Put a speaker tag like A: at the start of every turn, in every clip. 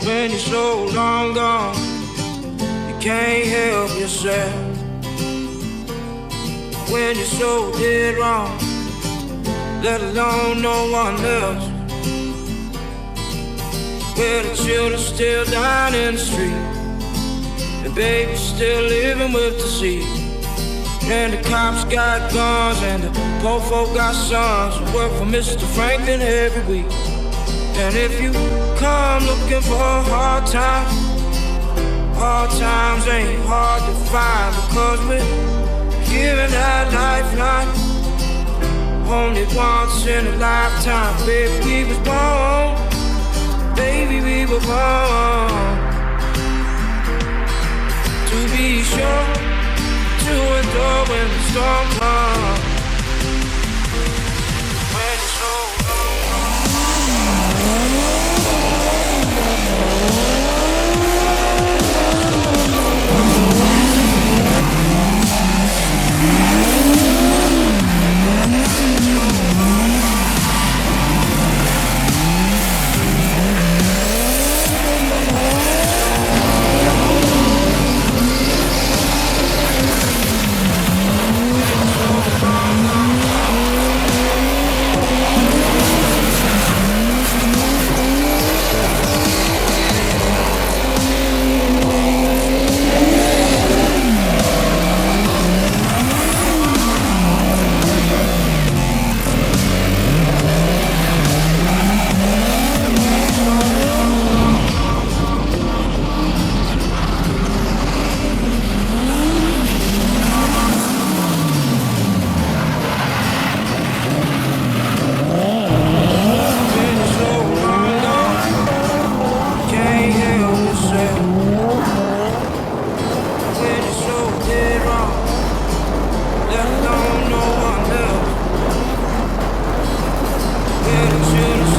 A: When you're so long gone, you can't help yourself. When you're so dead wrong, let alone no one else. Where the children still down in the street, and baby's still living with the sea. And the cops got guns, and the poor folk got sons who work for Mr. Franklin every week. And if you come looking for hard times ain't hard to find, because we're giving that lifeline only once in a lifetime. Baby, we was born, baby, we were born to be sure to endure when the storm comes. When it's so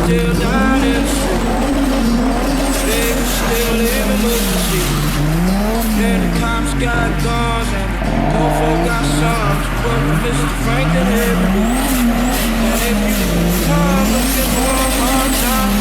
A: still down in the street, baby, still living with the sea. And the cops got guns, and the poor folk got sons who work for Mr. Franklin every week. And if you come looking for a hard time,